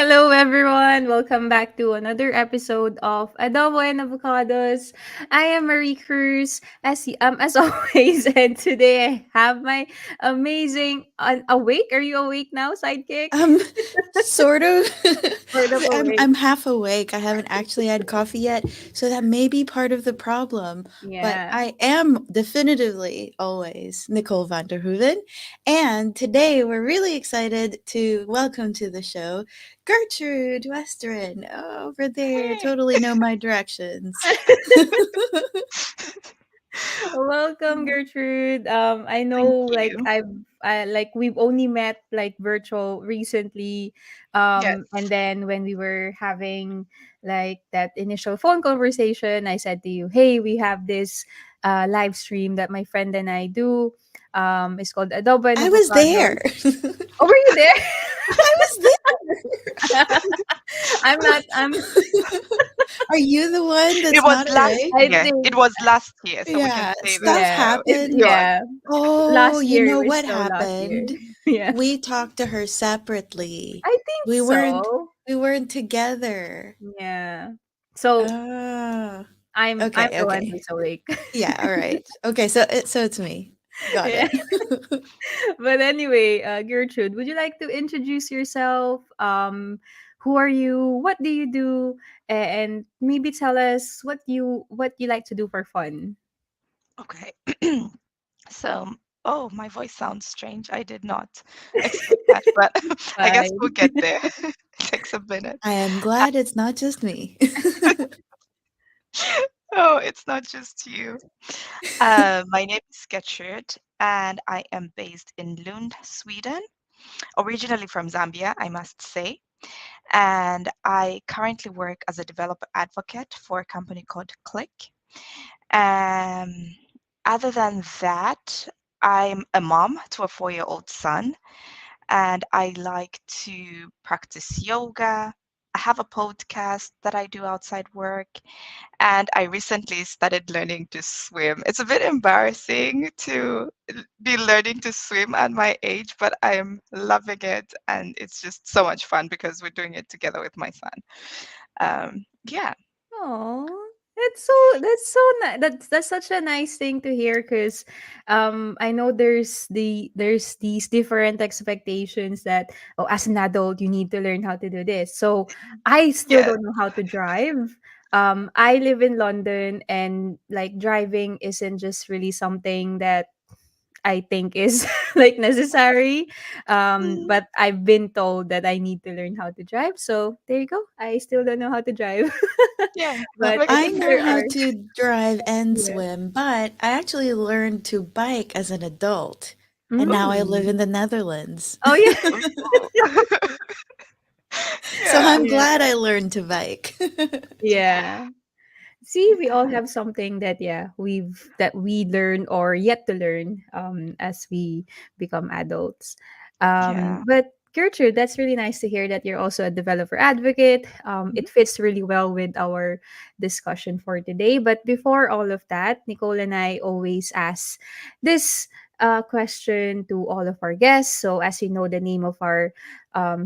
Hello, everyone. Welcome back to another episode of Adobo and Avocados. I am Marie Cruz, as always, and today I have my amazing awake. Are you awake now, sidekick? Um, sort of. Sort of I'm awake. I'm half awake. I haven't actually had coffee yet, so that may be part of the problem. But Yeah. I am definitively always Nicole van der Hoeven, and today we're really excited to welcome to the show Gertrude Westrin. Oh, over there, Hey. totally know my directions. Welcome, Gertrude. I Thank know, like you. we've only met like virtual recently, Yes. and then when we were having like that initial phone conversation, I said to you, "Hey, we have this live stream that my friend and I do. It's called Adobo and I was Avocados." there. Oh, were you there? I was I'm not. I'm. there. Are you the one It that's was not last awake? I year. It think. was last year, so we can Yeah, say that. stuff Yeah. So it's happened. yours. Yeah. Oh, Last you year, it know was what still last year. happened? Yeah. We talked to her separately. I think We weren't so. we weren't together. Yeah. So Ah. I'm Okay, the one okay. who's awake. Yeah, all right. Okay, so it's me. Got Yeah. it. But anyway, Gertrude, would you like to introduce yourself? Who are you? What do you do? And maybe tell us what you like to do for fun. Okay. So, oh, my voice sounds strange. I did not expect that, but I guess we'll Fine. get there. It takes a minute. I am Uh, glad it's not just me. Oh, it's not just you. My name is Gertrude, and I am based in Lund, Sweden. Originally from Zambia, I must say. And I currently work as a developer advocate for a company called Click. Um, Other than that, I'm a mom to a 4-year-old son, and I like to practice yoga. I have a podcast that I do outside work, and I recently started learning to swim. It's a bit embarrassing to be learning to swim at my age, but I'm loving it, and it's just so much fun because we're doing it together with my son. Yeah, Oh, that's such a nice thing to hear because I know there's these different expectations that, oh, as an adult you need to learn how to do this. So I still yeah. don't know how to drive. I live in London, and like driving isn't just really something that I think is like necessary. Mm, But I've been told that I need to learn how to drive. So there you go. I still don't know how to drive. yeah, Well, But we're I I think know there connected. how are. to drive and Yeah. swim, but I actually learned to bike as an adult, and now I live Mm. in the Netherlands. Oh yeah. Ooh. So Yeah. I'm Yeah. glad I learned to bike. Yeah. See, we all have something that we learn or yet to learn as we become adults. Yeah. But Gertrude, that's really nice to hear that you're also a developer advocate. Mhm. It fits really well with our discussion for today. But before all of that, Nicole and I always ask this question to all of our guests. So, as you know, the name of our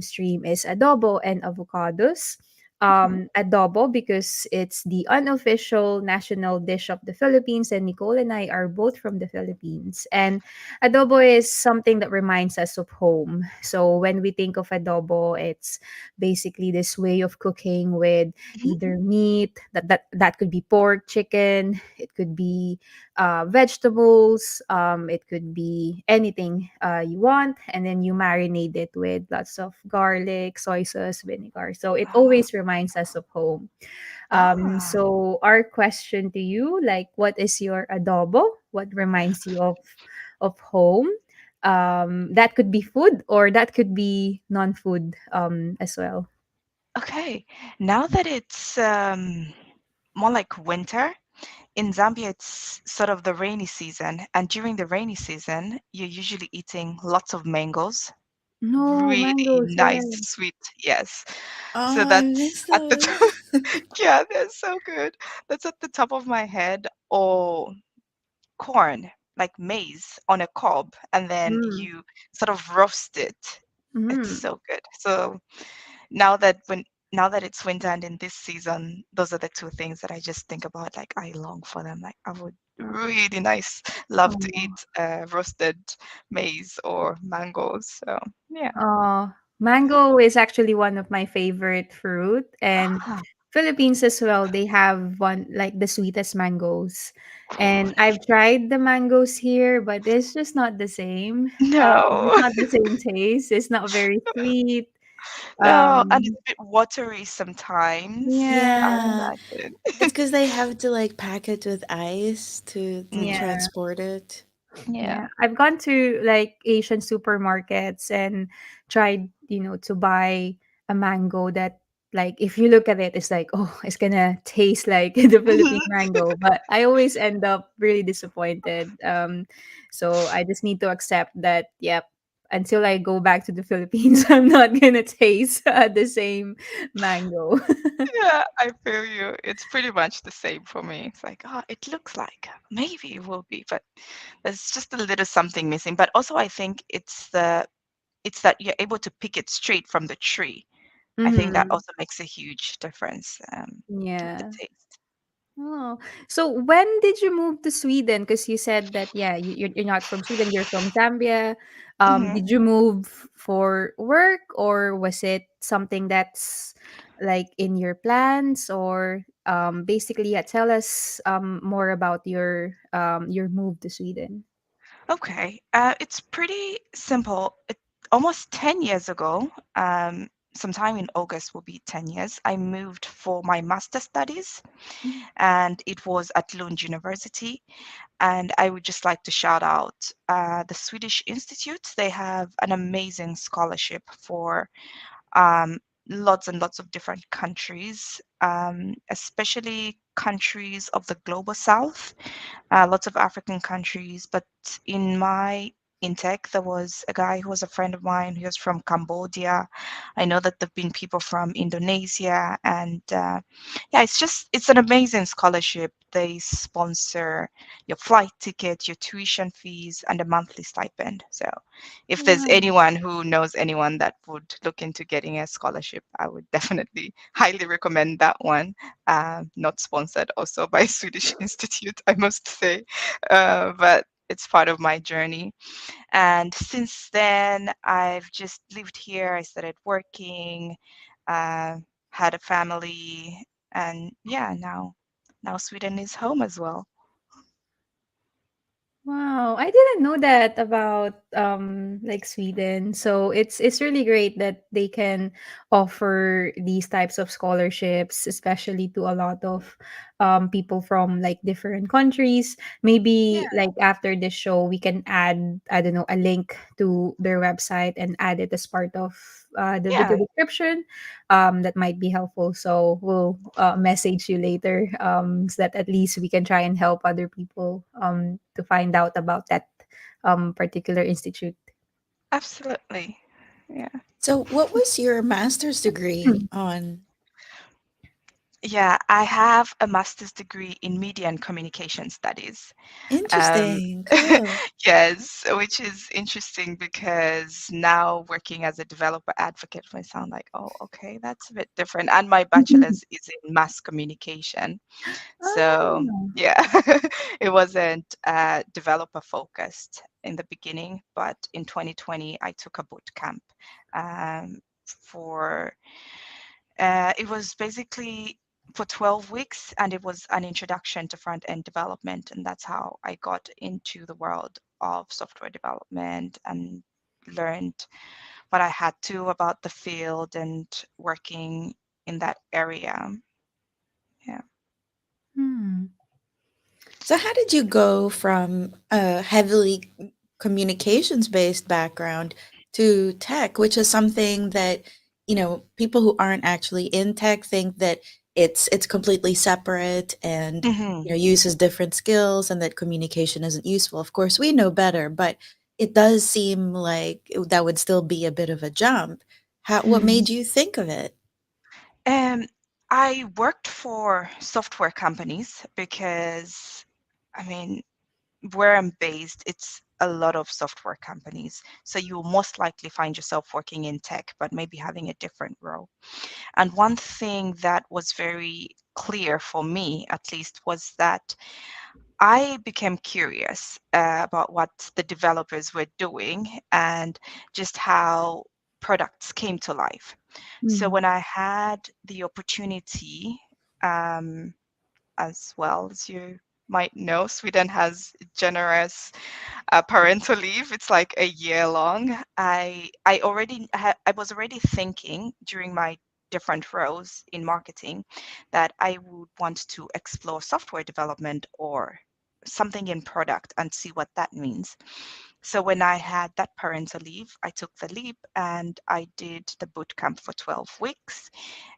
stream is Adobo and Avocados. Mhm. Adobo because it's the unofficial national dish of the Philippines, and Nicole and I are both from the Philippines. And adobo is something that reminds us of home. So when we think of adobo, it's basically this way of cooking with Mhm. either meat that could be pork, chicken, it could be vegetables, it could be anything you want, and then you marinate it with lots of garlic, soy sauce, vinegar. So it Ah. always reminds us of home. Ah. So our question to you, like, what is your adobo? What reminds you of home? That could be food or that could be non-food as well. Okay. Now that it's more like winter, in Zambia, it's sort of the rainy season. And during the rainy season, you're usually eating lots of mangoes. No, Really mangoes, nice, yeah. sweet. Yes. So Oh, I that's miss at the those. top. Yeah, they're so good. That's at the top of my head. Or corn, like maize on a cob, and then Mm, you sort of roast it. It's mm. so good. So now that it's winter and in this season, those are the two things that I just think about. Like I long for them. Like I would really nice love to Oh, eat roasted maize or mangoes. So yeah. oh, mango is actually one of my favorite fruit, and Ah, Philippines as well. They have one like the sweetest mangoes, and really? I've tried the mangoes here, but it's just not the same. It's No, not the same taste. It's not very sweet. no, and it's Um, a bit watery sometimes. I yeah, Yeah. imagine. It's because they have to like pack it with ice to Mm, yeah. transport it. yeah. Yeah, I've gone to like Asian supermarkets and tried, to buy a mango that like if you look at it, it's like, oh, it's gonna taste like the Philippine mango. But I always end up really disappointed. So I just need to accept that, yep, until I go back to the Philippines, I'm not gonna taste the same mango. Yeah, I feel you. It's pretty much the same for me. It's like, oh, it looks like maybe it will be, but there's just a little something missing. But also, I think it's that you're able to pick it straight from the tree. I think that Hmm. also makes a huge difference with the Yeah. taste. Oh, so when did you move to Sweden? Because you said that, yeah, you're not from Sweden, you're from Zambia. Hmm. Did you move for work, or was it something that's like in your plans, or basically, yeah, tell us more about your move to Sweden. Okay, it's pretty simple. Almost 10 years ago, sometime in August will be 10 years, I moved for my master studies, Mm. and it was at Lund University. And I would just like to shout out the Swedish Institute. They have an amazing scholarship for um, lots and lots of different countries, especially countries of the global south, lots of African countries. But in my intake, there was a guy who was a friend of mine who was from Cambodia. I know that there've been people from Indonesia, and yeah, it's an amazing scholarship. They sponsor your flight ticket, your tuition fees, and a monthly stipend. So, if there's Wow. anyone who knows anyone that would look into getting a scholarship, I would definitely highly recommend that one. Not sponsored also by Swedish Institute, I must say, but it's part of my journey. And since then, I've just lived here. I started working, uh, had a family, and yeah, now Sweden is home as well. Wow, I didn't know that about like Sweden. So it's really great that they can offer these types of scholarships, especially to a lot of people from like different countries. Yeah, Maybe like after this show we can add, I don't know, a link to their website and add it as part of the video yeah, description. That might be helpful. So we'll message you later, so that at least we can try and help other people to find out about that particular institute. absolutely. Yeah. So, what was your master's degree on? Yeah, I have a master's degree in media and communication studies. Um, Interesting. Cool. yes, which is interesting because now working as a developer advocate might sound like, oh, okay, that's a bit different. And my bachelor's is in mass communication. So, Oh. yeah, it wasn't developer focused in the beginning, but in 2020, I took a boot camp for it was basically for 12 weeks, and it was an introduction to front end development. And that's how I got into the world of software development and learned what I had to about the field and working in that area. Yeah. Hmm. So, how did you go from a heavily communications based background to tech, which is something that, people who aren't actually in tech think that it's completely separate and, Hmm. uses different skills and that communication isn't useful. Of course, we know better, but it does seem like that would still be a bit of a jump. What Hmm. made you think of it? Um, I worked for software companies because, I mean, where I'm based, a lot of software companies. So you will most likely find yourself working in tech, but maybe having a different role. And one thing that was very clear for me, at least, was that I became curious about what the developers were doing and just how products came to life. So Mm. when I had the opportunity, um, as well as you might know, Sweden has generous parental leave. It's like a year long. I was already thinking during my different roles in marketing that I would want to explore software development or something in product and see what that means. So when I had that parental leave, I took the leap and I did the boot camp for 12 weeks.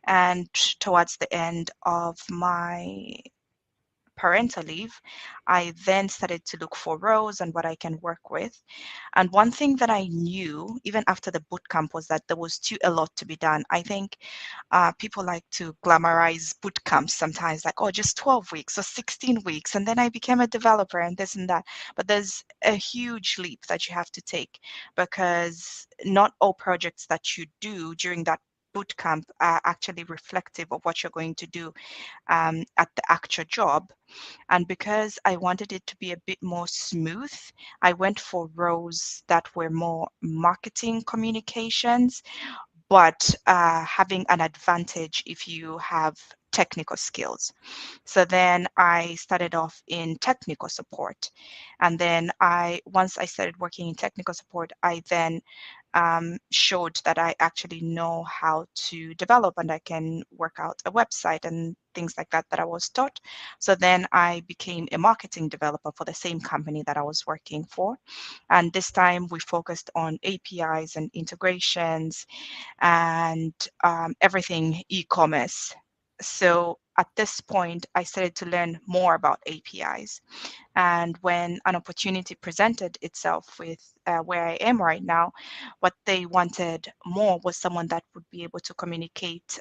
And towards the end of my parental leave, I then started to look for roles and what I can work with. And one thing that I knew, even after the boot camp, was that there was still a lot to be done. I think people like to glamorize boot camps sometimes, like, oh, just 12 weeks or 16 weeks, and then I became a developer and this and that. But there's a huge leap that you have to take because not all projects that you do during that boot camp are actually reflective of what you're going to do at the actual job. And because I wanted it to be a bit more smooth, I went for roles that were more marketing communications, but having an advantage if you have technical skills. So then I started off in technical support. And then once I started working in technical support, I then showed that I actually know how to develop and I can work out a website and things like that that I was taught. So then I became a marketing developer for the same company that I was working for. And this time we focused on APIs and integrations and everything e-commerce. So at this point, I started to learn more about APIs. And when an opportunity presented itself with where I am right now, what they wanted more was someone that would be able to communicate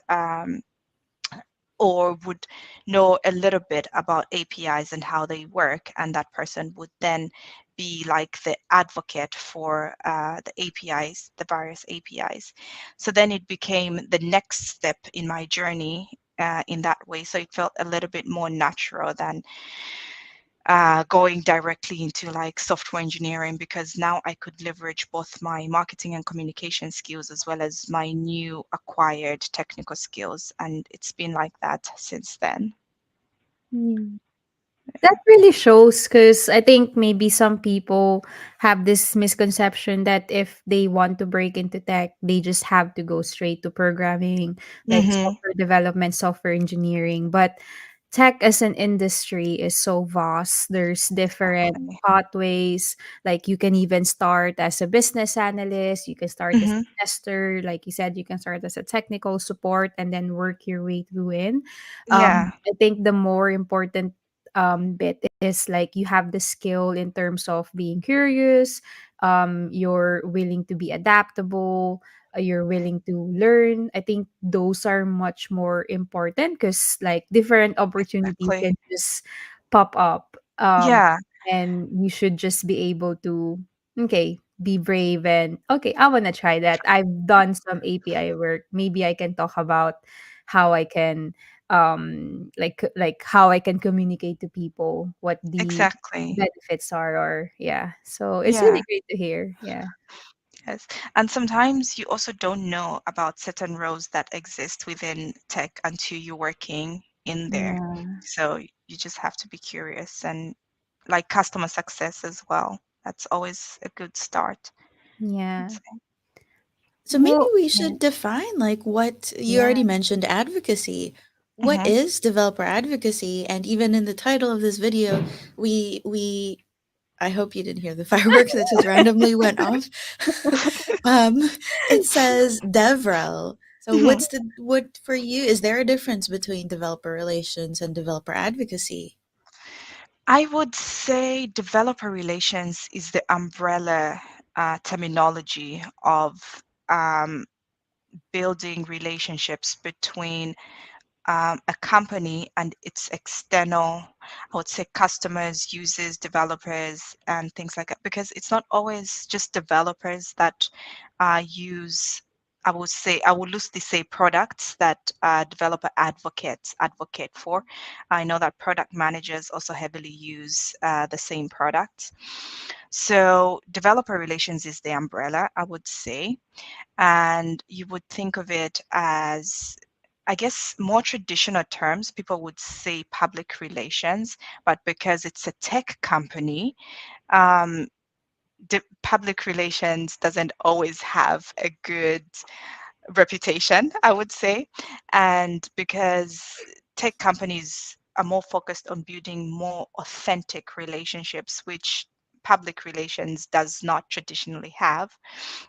or would know a little bit about APIs and how they work, and that person would then be like the advocate for the APIs, the various APIs. So then it became the next step in my journey in that way. So it felt a little bit more natural than going directly into like software engineering because now I could leverage both my marketing and communication skills as well as my new acquired technical skills. And it's been like that since then. Mm. That really shows because I think maybe some people have this misconception that if they want to break into tech, they just have to go straight to programming, like Mm-hmm. software development, software engineering. But tech as an industry is so vast. There's different Exactly. pathways. Like you can even start as a business analyst, you can start as Mm-hmm. a tester, like you said, you can start as a technical support and then work your way through in. Yeah, I think the more important bit is like you have the skill in terms of being curious, you're willing to be adaptable, you're willing to learn. I think those are much more important because like different opportunities exactly. can just pop up, Yeah, and you should just be able to, okay, be brave and okay, I want to try that. I've done some API work, maybe I can talk about how I can like how I can communicate to people what the exactly. benefits are, or yeah. So it's Yeah. really great to hear. Yeah. Yes. And sometimes you also don't know about certain roles that exist within tech until you're working in there. Yeah. So you just have to be curious and like customer success as well. That's always a good start, I'd Yeah. say. So maybe Well, we yeah. should define like what you Yeah. already mentioned advocacy. What Mm-hmm. is developer advocacy? And even in the title of this video, we I hope you didn't hear the fireworks that just randomly went off. um, it says DevRel. So Mhm. what for you? Is there a difference between developer relations and developer advocacy? I would say developer relations is the umbrella terminology of um, building relationships between a company and its external, I would say, customers, users, developers, and things like that. Because it's not always just developers that use, I would say, I would loosely say products that developer advocates advocate for. I know that product managers also heavily use the same products. So developer relations is the umbrella, I would say. And you would think of it as, I guess, more traditional terms, people would say public relations, but because it's a tech company, um, public relations doesn't always have a good reputation, I would say. And because tech companies are more focused on building more authentic relationships, which public relations does not traditionally have.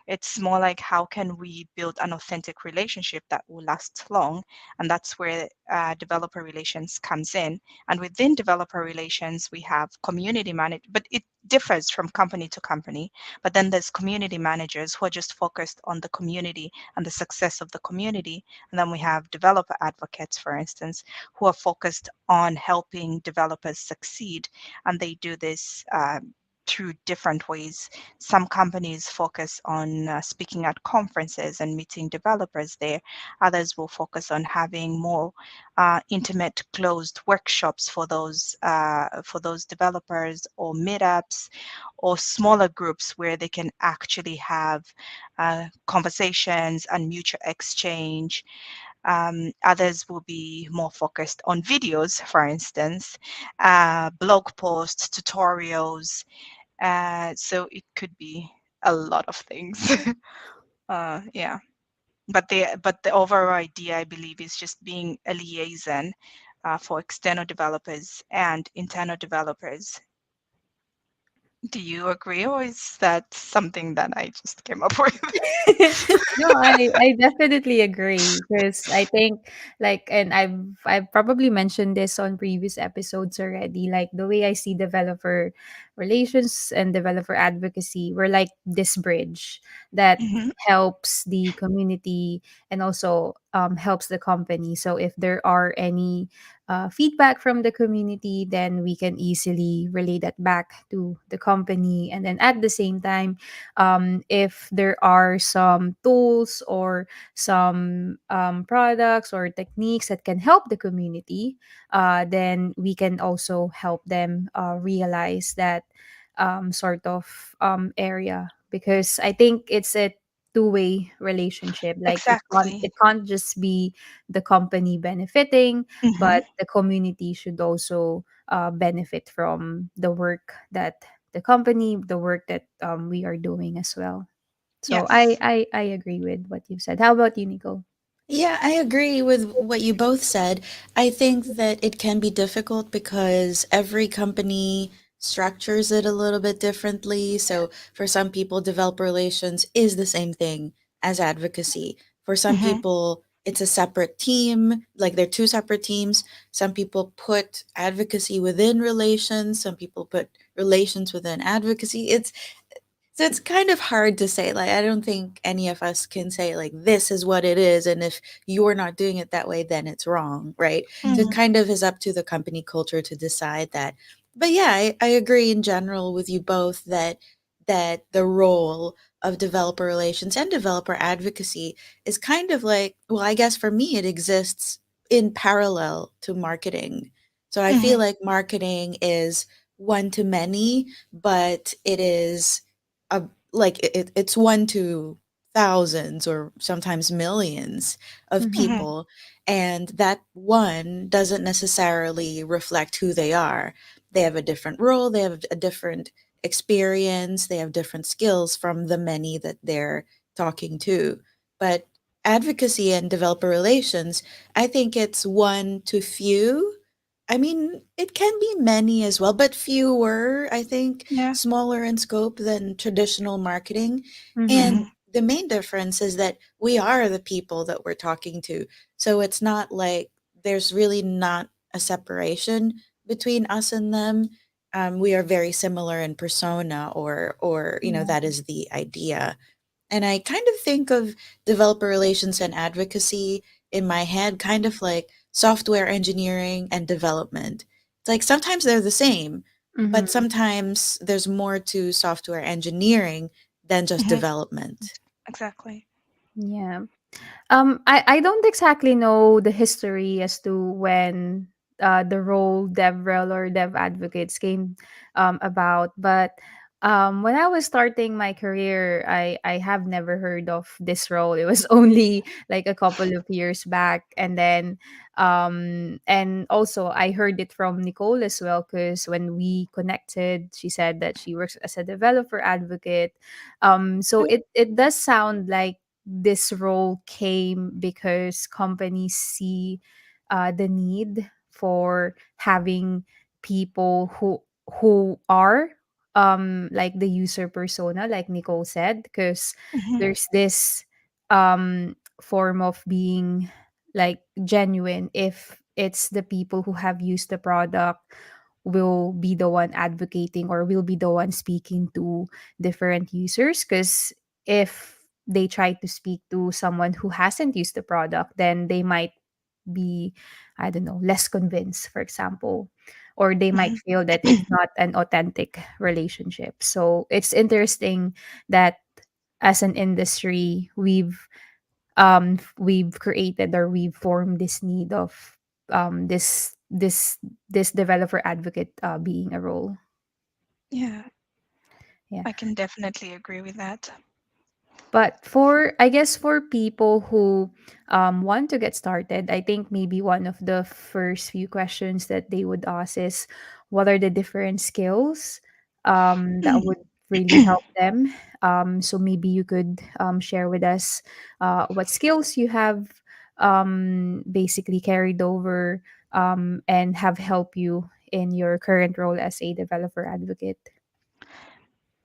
It's more like how can we build an authentic relationship that will last long, and that's where developer relations comes in. And within developer relations, we have community manage, but it differs from company to company. But then there's community managers who are just focused on the community and the success of the community. And then we have developer advocates, for instance, who are focused on helping developers succeed, and they do this. Through different ways. Some companies focus on speaking at conferences and meeting developers there. Others will focus on having more intimate, closed workshops for those developers, or meetups, or smaller groups where they can actually have conversations and mutual exchange. Others will be more focused on videos, for instance, blog posts, tutorials. So it could be a lot of things. Yeah. But the overall idea, I believe, is just being a liaison for external developers and internal developers. Do you agree, or is that something that I just came up with? No, I definitely agree because I think like, and I've probably mentioned this on previous episodes already, like the way I see developer relations and developer advocacy, we're like this bridge that Hmm. helps the community and also helps the company. So if there are any feedback from the community, then we can easily relay that back to the company. And then at the same time, if there are some tools or some products or techniques that can help the community, then we can also help them realize that sort of area, because I think it's a two-way relationship. Like Exactly. it can't just be the company benefiting, Hmm. but the community should also benefit from the work that the company, the work that we are doing as well. So Yes. I agree with what you said. How about you, Nico? Yeah, I agree with what you both said. I think that it can be difficult because every company structures it a little bit differently. So, for some people, developer relations is the same thing as advocacy. For some Hmm. people, it's a separate team, like they're two separate teams. Some people put advocacy within relations, some people put relations within advocacy. So it's kind of hard to say. Like, I don't think any of us can say, like, this is what it is. And if you're not doing it that way, then it's wrong. Right. So it Hmm. kind of is up to the company culture to decide that. But yeah, I agree in general with you both that the role of developer relations and developer advocacy is kind of like, well, I guess for me, it exists in parallel to marketing. So I feel Hmm. like marketing is one to many, but it is a like it's one to thousands or sometimes millions of Mm-hmm. Hmm. people, and that one doesn't necessarily reflect who they are. They have a different role, they have a different experience, they have different skills from the many that they're talking to. But advocacy and developer relations, I think it's one to few. I mean, it can be many as well, but fewer, I think, Yeah. smaller in scope than traditional marketing. Mm-hmm. And Hmm. the main difference is that we are the people that we're talking to. So it's not like there's really not a separation between us and them. We are very similar in persona, or Yeah. that is the idea. And I kind of think of developer relations and advocacy in my head kind of like software engineering and development. It's like sometimes they're the same, but Mm-hmm. sometimes there's more to software engineering than just Mhm. development. Exactly. Yeah. I don't exactly know the history as to when the role DevRel or Dev Advocates came about, but when I was starting my career, I have never heard of this role. It was only like a couple of years back, and also I heard it from Nicole as well, because when we connected, she said that she works as a developer advocate. So it does sound like this role came because companies see the need for having people who are like the user persona, like Nicole said, because Mhm. there's this form of being like genuine if it's the people who have used the product will be the one advocating or will be the one speaking to different users, because if they try to speak to someone who hasn't used the product, then they might be, I don't know, less convinced, for example, or they might Mhm. feel that it's not an authentic relationship. So it's interesting that as an industry, we've created or we've formed this need of this developer advocate being a role. Yeah, Yeah. I can definitely agree with that. But for, I guess, for people who want to get started, I think maybe one of the first few questions that they would ask is, what are the different skills that would really help them? So maybe you could share with us what skills you have basically carried over and have helped you in your current role as a developer advocate.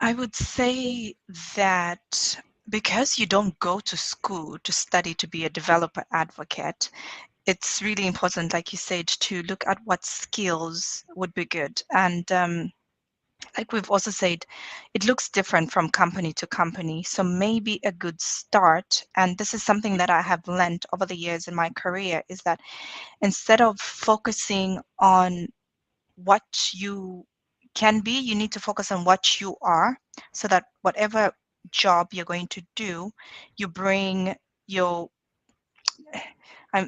I would say that because you don't go to school to study to be a developer advocate, it's really important, like you said, to look at what skills would be good. And like we've also said, it looks different from company to company. So maybe a good start, and this is something that I have learned over the years in my career, is that instead of focusing on what you can be, you need to focus on what you are, so that whatever job you're going to do, you bring your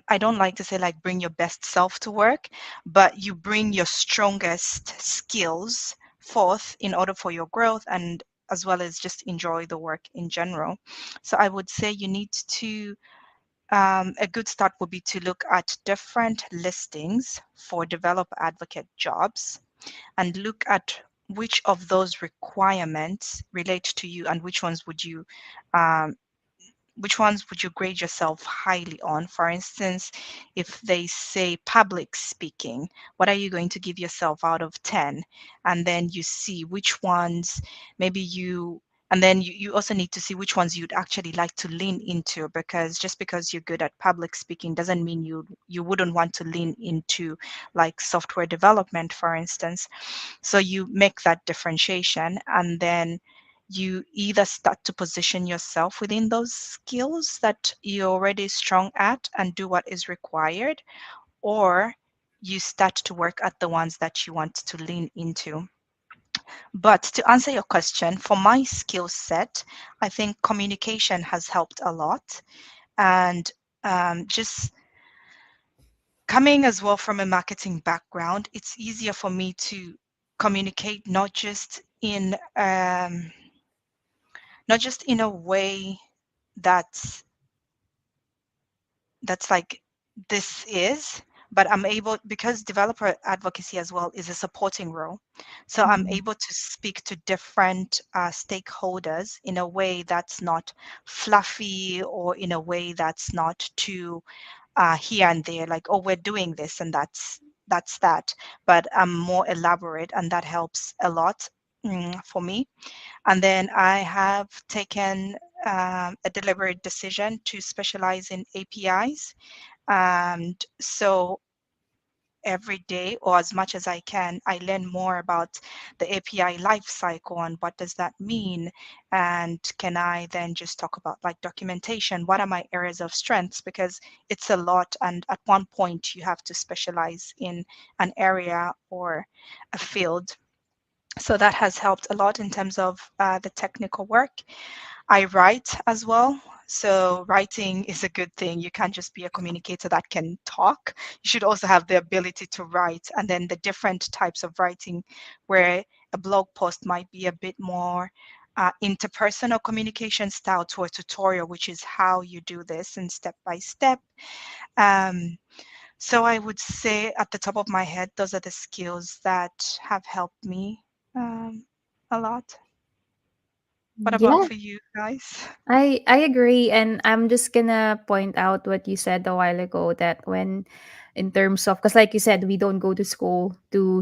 I don't like to say like bring your best self to work, but you bring your strongest skills forth in order for your growth and as well as just enjoy the work in general. So I would say you need to, a good start would be to look at different listings for developer advocate jobs and look at which of those requirements relate to you and um, which ones would you grade yourself highly on? For instance, if they say public speaking, what are you going to give yourself out of 10? And then you see which ones maybe you, and then you also need to see which ones you'd actually like to lean into, because just because you're good at public speaking doesn't mean you wouldn't want to lean into like software development, for instance. So you make that differentiation and then you either start to position yourself within those skills that you're already strong at and do what is required, or you start to work at the ones that you want to lean into. But to answer your question, for my skill set, I think communication has helped a lot. And just coming as well from a marketing background, it's easier for me to communicate not just in a way that's like this is, but I'm able, because developer advocacy as well is a supporting role, so I'm Mhm. able to speak to different stakeholders in a way that's not fluffy or in a way that's not too here and there, like, oh, we're doing this and that's that, but I'm more elaborate, and that helps a lot for me. And then I have taken a deliberate decision to specialize in APIs. And so every day, or as much as I can, I learn more about the API life cycle and what does that mean, and can I then just talk about like documentation? What are my areas of strengths? Because it's a lot, and at one point you have to specialize in an area or a field. So that has helped a lot in terms of the technical work. I write as well. So writing is a good thing. You can't just be a communicator that can talk. You should also have the ability to write. And then the different types of writing, where a blog post might be a bit more interpersonal communication style to a tutorial, which is how you do this and step by step. Um, so I would say at the top of my head, those are the skills that have helped me a lot. What about Yeah, for you guys? I agree, and I'm just gonna point out what you said a while ago, that when in terms of, because like you said, we don't go to school to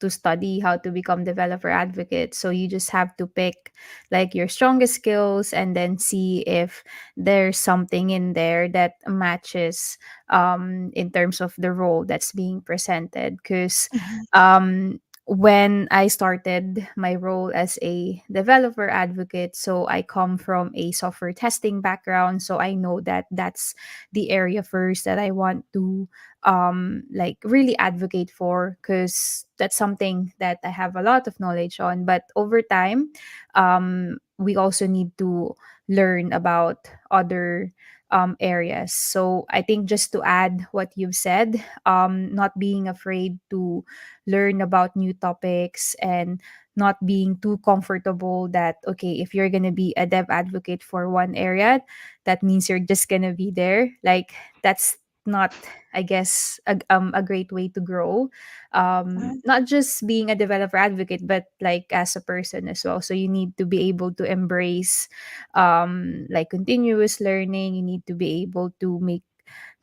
study how to become developer advocates, so you just have to pick like your strongest skills and then see if there's something in there that matches in terms of the role that's being presented. Because Mhm, when I started my role as a developer advocate, so I come from a software testing background, so I know that that's the area first that I want to like really advocate for, because that's something that I have a lot of knowledge on. But over time, we also need to learn about other areas. So I think, just to add what you've said, not being afraid to learn about new topics, and not being too comfortable that, okay, if you're going to be a dev advocate for one area, that means you're just going to be there. Like, that's not, I guess, a great way to grow. mhm, Not just being a developer advocate, but like as a person as well. So you need to be able to embrace like continuous learning. You need to be able to make,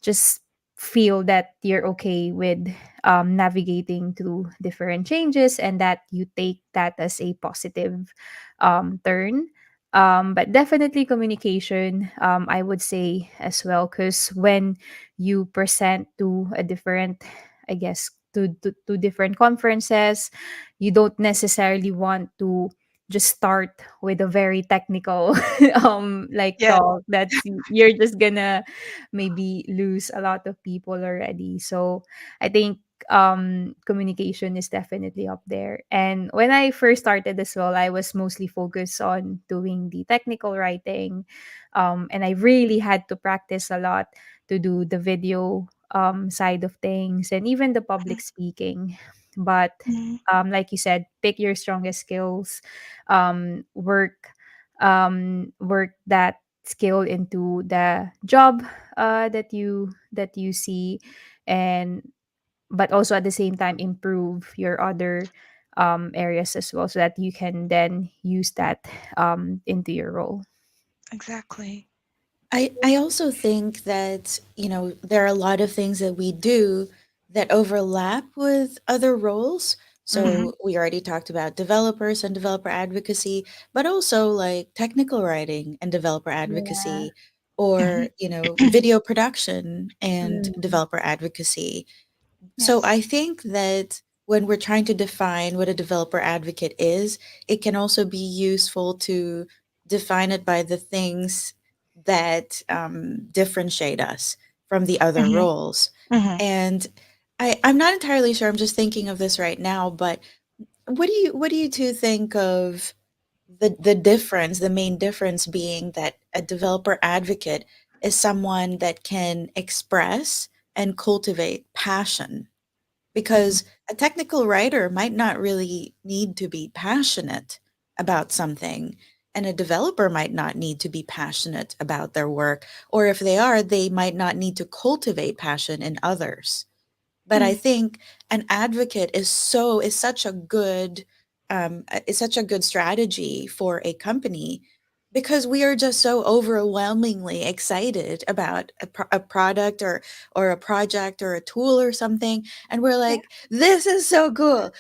just feel that you're okay with navigating through different changes, and that you take that as a positive turn. But definitely communication, I would say as well, because when you present to a different, I guess, to different conferences, you don't necessarily want to just start with a very technical like yeah. talk, that's you're just gonna maybe lose a lot of people already. So I think communication is definitely up there. And when I first started as well, I was mostly focused on doing the technical writing. And I really had to practice a lot to do the video side of things, and even the Mhm, public speaking. But mhm, like you said, pick your strongest skills, work work that skill into the job that you see, and but also at the same time improve your other areas as well, so that you can then use that into your role. exactly. I also think that, there are a lot of things that we do that overlap with other roles. Mhm, So we already talked about developers and developer advocacy, but also like technical writing and developer Yeah. advocacy, or, mhm, video production and Mm. developer advocacy. So yes. I think that when we're trying to define what a developer advocate is, it can also be useful to define it by the things that differentiate us from the other Mhm, roles. mhm. And I'm not entirely sure. I'm just thinking of this right now. But what do you two think of the difference? The main difference being that a developer advocate is someone that can express and cultivate passion, Mhm. because a technical writer might not really need to be passionate about something, and a developer might not need to be passionate about their work, or if they are, they might not need to cultivate passion in others. But I Mm, think an advocate is such a good is such a good strategy for a company, because we are just so overwhelmingly excited about a product, or a project or a tool or something, and we're yeah. like, this is so cool,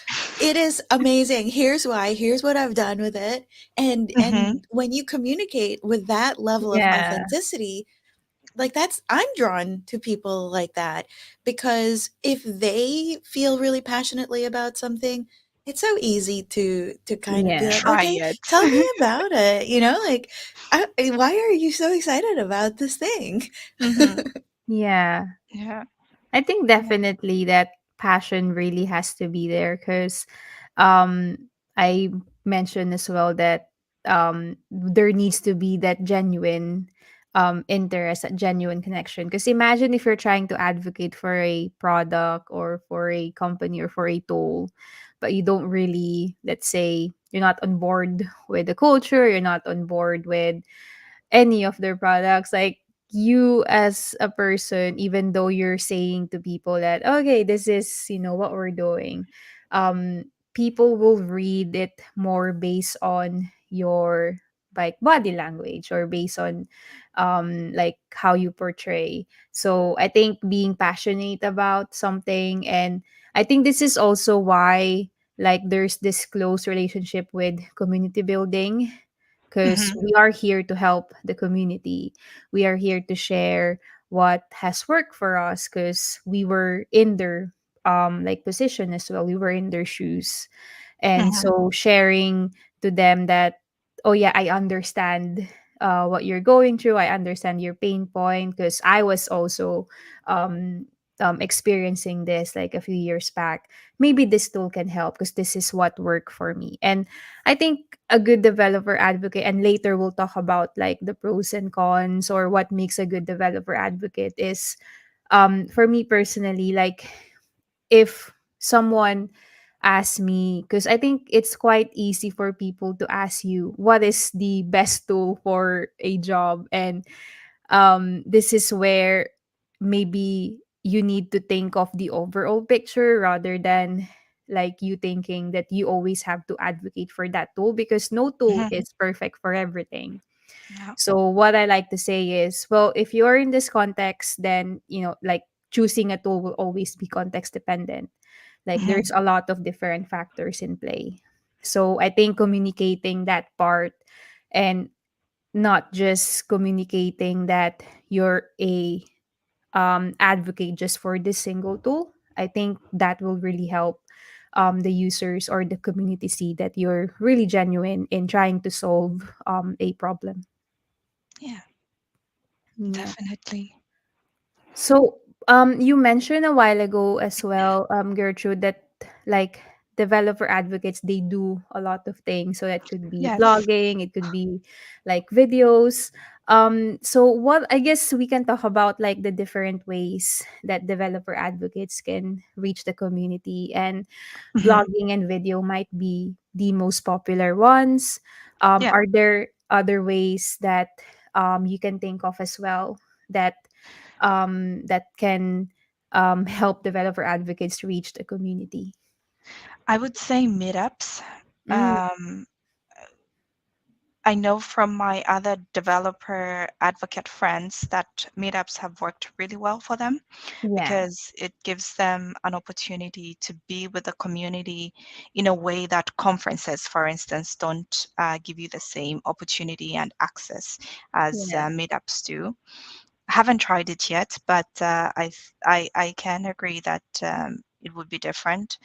it is amazing, here's why, here's what I've done with it. And Mhm, when you communicate with that level of Yeah. authenticity, like that's I'm drawn to people like that because if they feel really passionately about something, it's so easy to kind of be Yeah. like, Try okay, it. tell me about it. Like, why are you so excited about this thing? Hmm. Yeah. Yeah. I think definitely that passion really has to be there because um I mentioned as well that there needs to be that genuine interest, that genuine connection. Because imagine if you're trying to advocate for a product or for a company or for a tool, but you don't really, let's say, you're not on board with the culture, you're not on board with any of their products, like you as a person, even though you're saying to people that okay, this is what we're doing, um people will read it more based on your like body language or based on like how you portray. So I think being passionate about something, and I think this is also why like there's this close relationship with community building, because Hmm. we are here to help the community. We are here to share what has worked for us because we were in their like position as well. We were in their shoes. And Hmm. so sharing to them that, oh yeah, I understand what you're going through. I understand your pain point because I was also um, experiencing this like a few years back. Maybe this tool can help because this is what worked for me. And I think a good developer advocate, and later we'll talk about like the pros and cons or what makes a good developer advocate is for me personally, like if someone asks me, because I think it's quite easy for people to ask you what is the best tool for a job, and this is where maybe you need to think of the overall picture rather than like you thinking that you always have to advocate for that tool, because no tool Hmm. is perfect for everything. Yeah. So what I like to say is, well, if you're in this context, then like choosing a tool will always be context dependent. Like Hmm. there's a lot of different factors in play. So I think communicating that part, and not just communicating that you're a advocate just for this single tool, I think that will really help the users or the community see that you're really genuine in trying to solve a problem. Yeah. Yeah. Definitely. So, you mentioned a while ago as well, Gertrude, that like developer advocates, they do a lot of things. So that could be Yes. blogging, it could be like videos. So what I guess we can talk about like the different ways that developer advocates can reach the community, and Hmm. blogging and video might be the most popular ones. Yeah. Are there other ways that you can think of as well that that can help developer advocates reach the community? I would say meetups. Mm, Um, I know from my other developer advocate friends that meetups have worked really well for them yeah, because it gives them an opportunity to be with the community in a way that conferences, for instance, don't give you the same opportunity and access as yeah, meetups do. I haven't tried it yet, but I can agree that it would be different.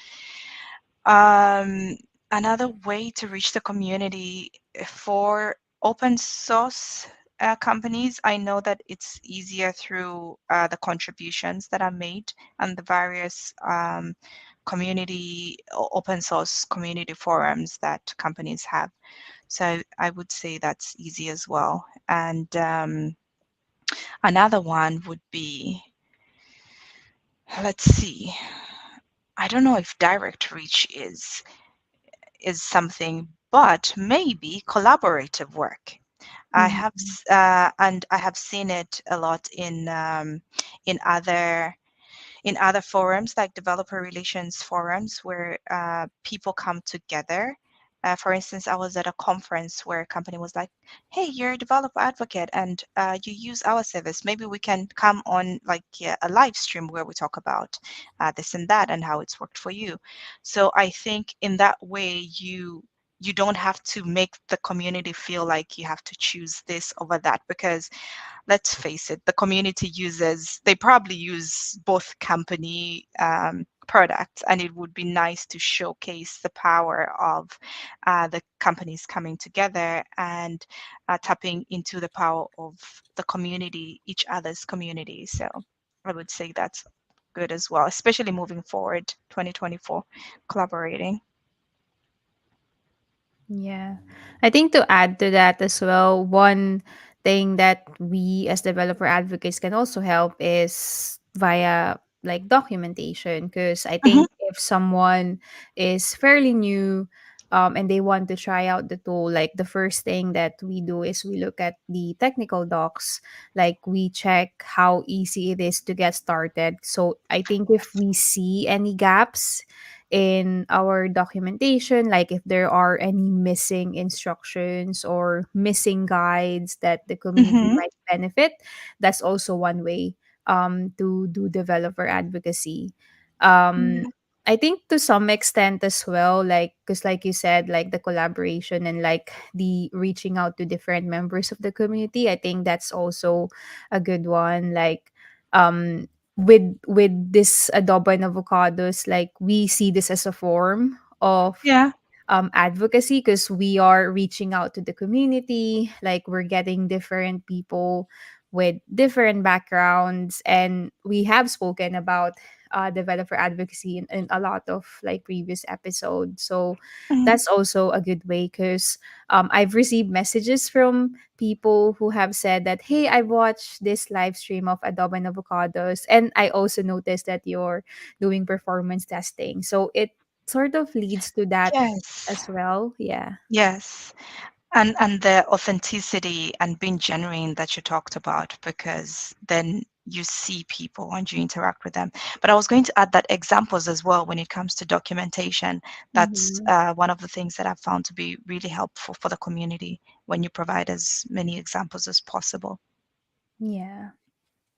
Um, Another way to reach the community for open source companies, I know that it's easier through the contributions that are made and the various open source community forums that companies have. So I would say that's easy as well. And another one would be, let's see, I don't know if direct reach is something, but maybe collaborative work. mhm, And I have seen it a lot in other in other forums like developer relations forums where people come together. For instance, I was at a conference where a company was like, "Hey, you're a developer advocate and you use our service. Maybe we can come on like yeah, a live stream where we talk about this and that and how it's worked for you." So I think in that way you you don't have to make the community feel like you have to choose this over that, because let's face it, the community users, they probably use both company products, and it would be nice to showcase the power of the companies coming together and tapping into the power of the community, each other's community. So I would say that's good as well, especially moving forward 2024, collaborating. Yeah. I think to add to that as well, one thing that we as developer advocates can also help is via like documentation. Because I Hmm. think if someone is fairly new, and they want to try out the tool, like the first thing that we do is we look at the technical docs, like we check how easy it is to get started. So I think if we see any gaps in our documentation, like if there are any missing instructions or missing guides that the community Hmm. might benefit, that's also one way to do developer advocacy. um, Yeah. I think to some extent as well, like because like you said, like the collaboration and like the reaching out to different members of the community, I think that's also a good one. Like with this adobo and avocados, like we see this as a form of Yeah. advocacy, because we are reaching out to the community, like we're getting different people with different backgrounds, and we have spoken about developer advocacy in a lot of like previous episodes. So Mhm. that's also a good way, because I've received messages from people who have said that, hey, I watched this live stream of Adobo and Avocados, and I also noticed that you're doing performance testing. So it sort of leads to that Yes. as well. Yeah. Yes. And the authenticity and being genuine that you talked about, because then you see people and you interact with them. But I was going to add that examples as well when it comes to documentation. That's Mm-hmm. one of the things that I've found to be really helpful for the community, when you provide as many examples as possible. Yeah.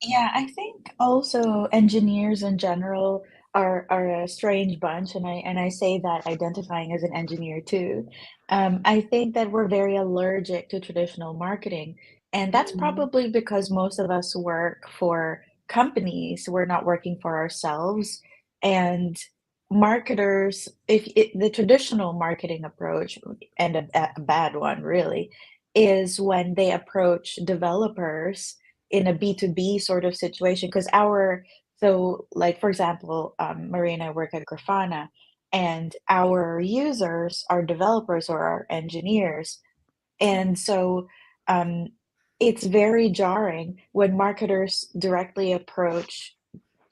Yeah, I think also engineers in general are a strange bunch, and I say that identifying as an engineer too. I think that we're very allergic to traditional marketing, and that's Mm. probably because most of us work for companies. We're not working for ourselves, and marketers, if the traditional marketing approach, and a bad one really, is when they approach developers in a B2B sort of situation, because our so like for example, Marie and I work at Grafana, and our users are developers or are engineers, and so um, it's very jarring when marketers directly approach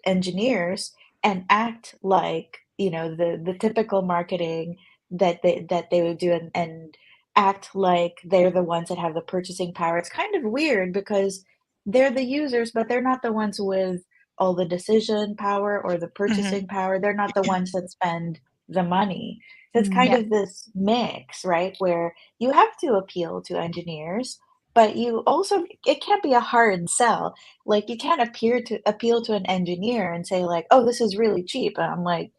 engineers and act like, you know, the typical marketing that they would do, and act like they're the ones that have the purchasing power. It's kind of weird because they're the users, but they're not the ones with all the decision power or the Hmm. purchasing power. They're not the ones that spend the money. So it's kind Yeah. Mm. of this mix, right? Where you have to appeal to engineers, but you also, it can't be a hard sell. Like, you can't appeal to an engineer and say like, "Oh, this is really cheap." And I'm like,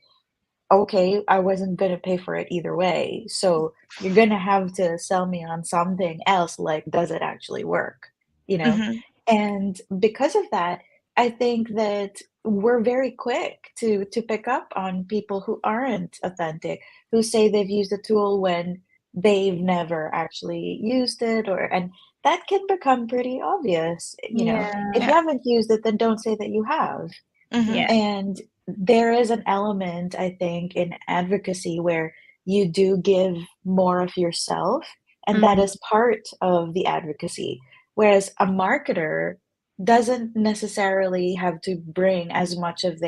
"Okay, I wasn't gonna pay for it either way. So you're gonna have to sell me on something else, like, does it actually work?" You know? Hmm. And because of that, I think that we're very quick to pick up on people who aren't authentic, who say they've used a tool when they've never actually used it, or and that can become pretty obvious, you know? Yeah. If you Yeah. haven't used it, then don't say that you have. Hmm. Yeah. And there is an element, I think, in advocacy where you do give more of yourself, and that Mm-hmm. is part of the advocacy. Whereas a marketer doesn't necessarily have to bring as much of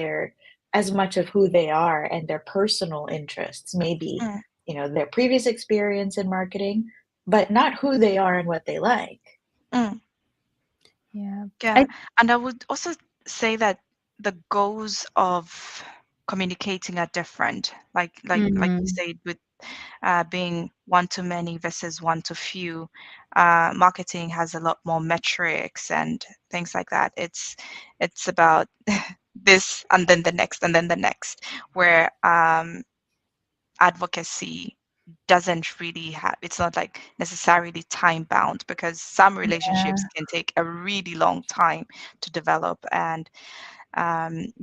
who they are and their personal interests, maybe, you know, their previous experience in marketing, but not who they are and what they like. Mm. Yeah. Yeah, I and I would also say that the goals of communicating are different. Like you mm-hmm. said, with being one to many versus one to few, marketing has a lot more metrics and things like that. It's about this and then the next and then the next, where advocacy doesn't really have, it's not like necessarily time bound, because some relationships Yeah. can take a really long time to develop, and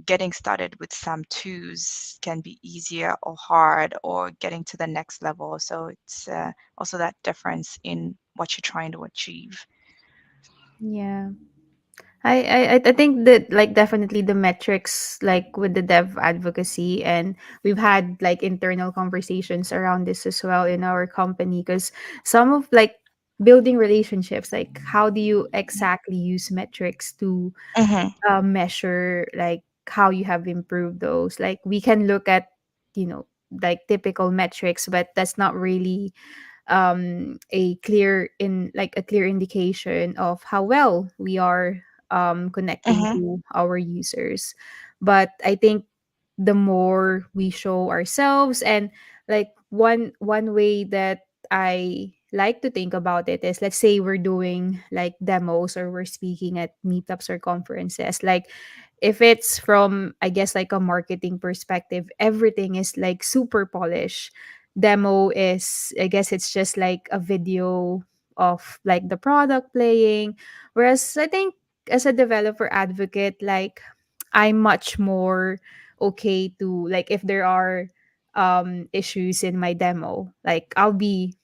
getting started with some twos can be easier or hard, or getting to the next level. So it's also that difference in what you're trying to achieve. Yeah. I think that like definitely the metrics like with the dev advocacy, and we've had like internal conversations around this as well in our company, because some of like building relationships, like how do you exactly use metrics to Mm-hmm. measure like how you have improved those. Like we can look at, you know, like typical metrics, but that's not really a clear in like a clear indication of how well we are connecting Mm-hmm. to our users. But I think the more we show ourselves, and like one way that I like to think about it is, let's say we're doing like demos or we're speaking at meetups or conferences, like if it's from, I guess, like a marketing perspective, everything is like super polished. Demo is, I guess, it's just like a video of like the product playing. Whereas I think as a developer advocate, like I'm much more okay to, like, if there are issues in my demo, like I'll be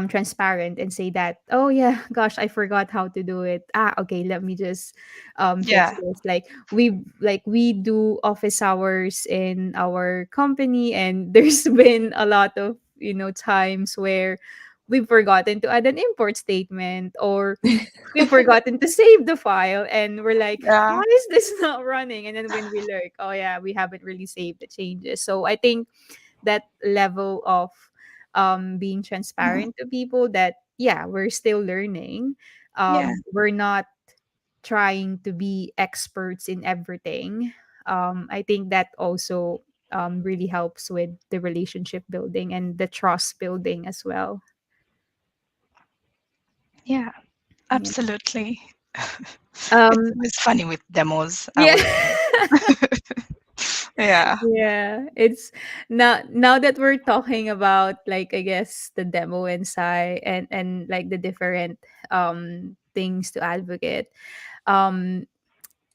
transparent and say that, oh yeah, gosh, I forgot how to do it. Okay, let me just fix Yeah. this. Like we do office hours in our company, and there's been a lot of, you know, times where we've forgotten to add an import statement, or we've forgotten to save the file, and we're like, Yeah. why is this not running? And then when we learn, oh yeah, we haven't really saved the changes. So I think that level of being Mhm. transparent to people, that yeah, we're still learning, Yeah. we're not trying to be experts in everything. I think that also really helps with the relationship building and the trust building as well. Yeah. Yeah. Absolutely. It's um always funny with demos, I yeah. would say. Yeah. Yeah, it's now that we're talking about, like, I guess the demo inside, and like the different things to advocate. Um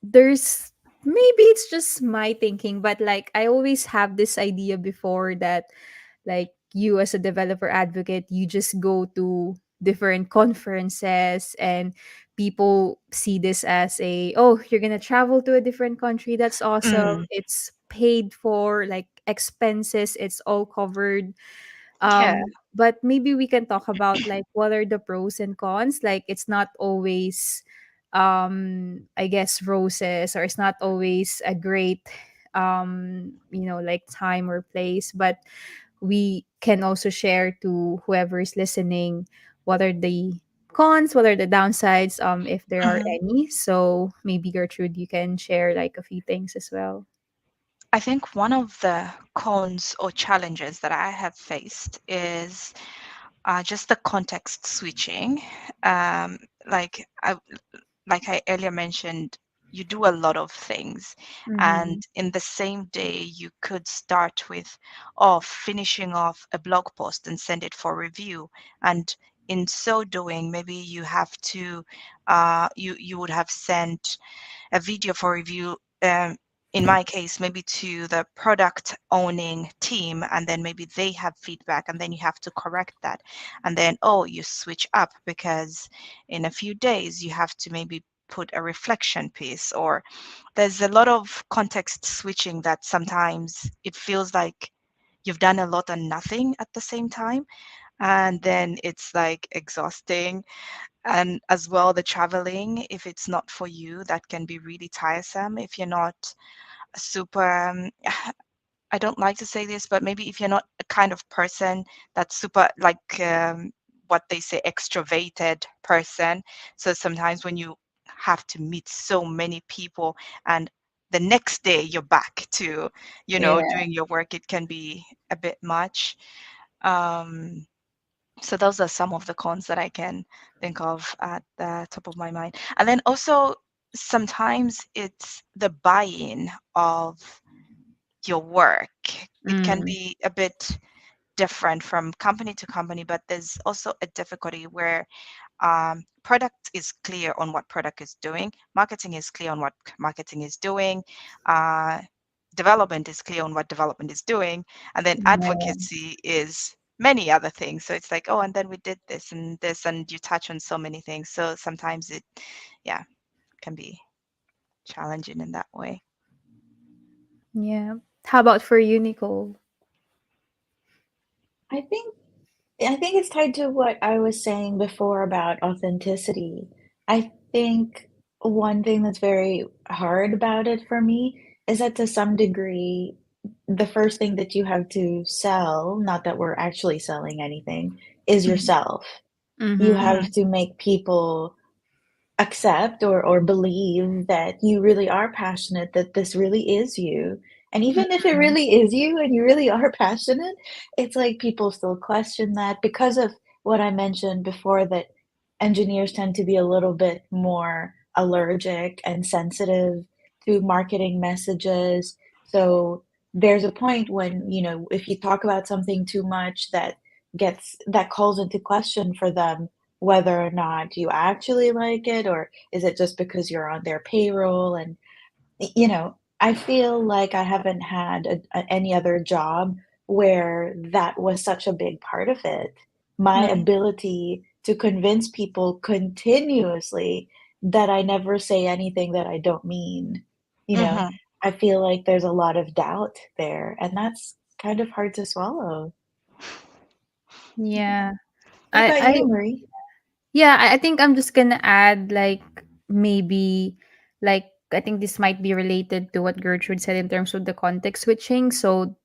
there's, maybe it's just my thinking, but like I always have this idea before that, like, you as a developer advocate, you just go to different conferences, and people see this as a, oh, you're gonna travel to a different country, that's awesome, Mm. it's paid for, like expenses, it's all covered. Yeah. But maybe we can talk about like what are the pros and cons. Like it's not always I guess roses, or it's not always a great you know, like time or place, but we can also share to whoever is listening what are the cons, what are the downsides, if there are Mhm. any. So maybe Gertrude, you can share like a few things as well. I think one of the cons or challenges that I have faced is just the context switching. Um, like I like I earlier mentioned, you do a lot of things, and Mm-hmm. in the same day, you could start with, oh, finishing off a blog post and send it for review, and in so doing, maybe you have to, you would have sent a video for review. In my case, maybe to the product owning team, and then maybe they have feedback, and then you have to correct that. And then, oh, you switch up because in a few days you have to maybe put a reflection piece, or there's a lot of context switching that sometimes it feels like you've done a lot and nothing at the same time. And then it's like exhausting, and as well the traveling, if it's not for you, that can be really tiresome if you're not a super I don't like to say this, but maybe if you're not a kind of person that's super like what they say extroverted person. So sometimes when you have to meet so many people, and the next day you're back to, Yeah. doing your work, it can be a bit much. um so those are some of the cons that I can think of at the top of my mind. And then also sometimes it's the buy-in of your work. It can Mm. be a bit different from company to company, but there's also a difficulty where product is clear on what product is doing, marketing is clear on what marketing is doing, uh, development is clear on what development is doing, and then Yeah. advocacy is many other things. So it's like, oh, and then we did this, and you touch on so many things. So sometimes it, yeah, can be challenging in that way. Yeah. How about for you, Nicole? I think I think it's tied to what I was saying before about authenticity. I think one thing that's very hard about it for me is that to some degree, the first thing that you have to sell, not that we're actually selling anything, is yourself. You Mm-hmm. have Mm-hmm. to make people accept or believe that you really are passionate, that this really is you. And even if it Mm-hmm. really is you and you really are passionate, it's like people still question that because of what I mentioned before, that engineers tend to be a little bit more allergic and sensitive to marketing messages. So there's a point when, if you talk about something too much, that calls into question for them whether or not you actually like it, or is it just because you're on their payroll. And I feel like I haven't had any other job where that was such a big part of it. My ability to convince people continuously that I never say anything that I don't mean. You know, Mm-hmm. I feel like there's a lot of doubt there, and that's kind of hard to swallow. Yeah. What about I you, Marie? Yeah, I think I'm just gonna add like maybe like I think this might be related to what Gertrude said in terms of the context switching. So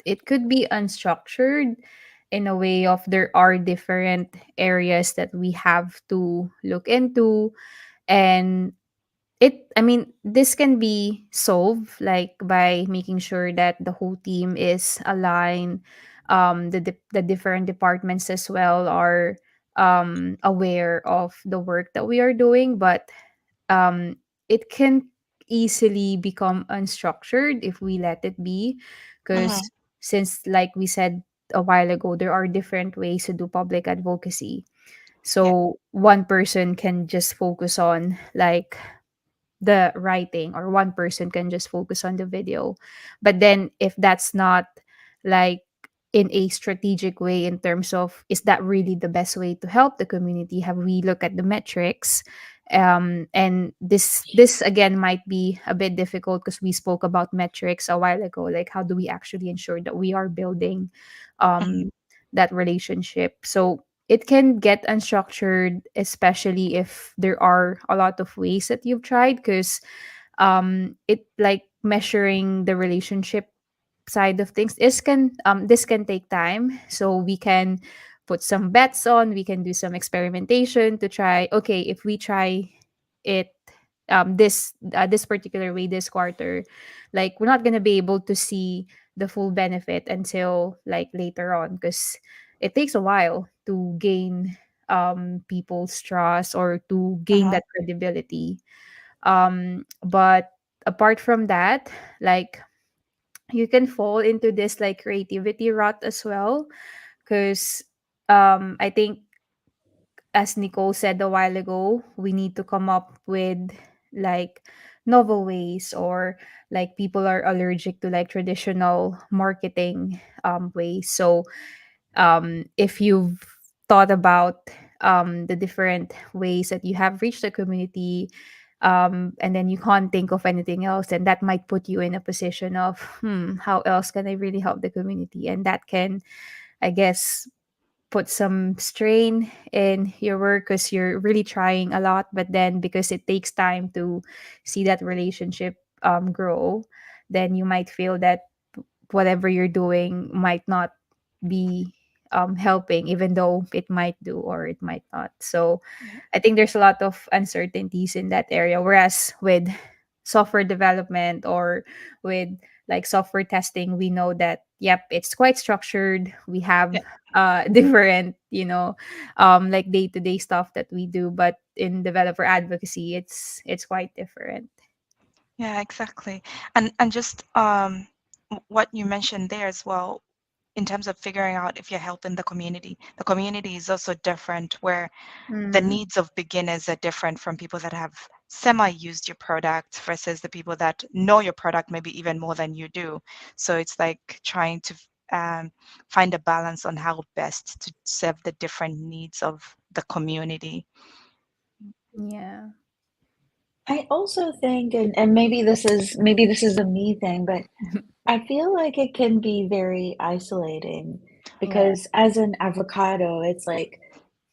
it could be unstructured in a way of there are different areas that we have to look into, and I mean this can be solved like by making sure that the whole team is aligned, the different departments as well are aware of the work that we are doing, but um it can easily become unstructured if we let it be, Mm-hmm. because since like we said a while ago, there are different ways to do public advocacy. Yeah. So one person can just focus on like the writing, or one person can just focus on the video. But then if that's not like in a strategic way in terms of is that really the best way to help the community, have we look at the metrics, and this again might be a bit difficult because we spoke about metrics a while ago, like how do we actually ensure that we are building Mm-hmm. that relationship. So it can get unstructured, especially if there are a lot of ways that you've tried, because it like measuring the relationship side of things this can take time. So we can put some bets on, we can do some experimentation to try, okay, if we try it this particular way this quarter, like we're not going to be able to see the full benefit until like later on, because it takes a while to gain people's trust or to gain Mm-hmm. that credibility. But apart from that, like you can fall into this like creativity rut as well, because I think as Nicole said a while ago, we need to come up with like novel ways, or like people are allergic to like traditional marketing ways. So if you've thought about the different ways that you have reached the community, and then you can't think of anything else, then that might put you in a position of, how else can I really help the community? And that can, I guess, put some strain in your work because you're really trying a lot, but then because it takes time to see that relationship grow, then you might feel that whatever you're doing might not be helping, even though it might do or it might not. So Yeah. I think there's a lot of uncertainties in that area. Whereas with software development or with like software testing, we know that, yep, it's quite structured. We have Yeah. different, like day-to-day stuff that we do. But in developer advocacy, it's quite different. Yeah, exactly. And just what you mentioned there as well. in terms of figuring out if you're helping the community is also different, where the Mm. needs of beginners are different from people that have semi used your product versus the people that know your product maybe even more than you do. So it's like trying to find a balance on how best to serve the different needs of the community. Yeah. I also think, and maybe this is a me thing, but I feel like it can be very isolating Yeah. because as an avocado, it's like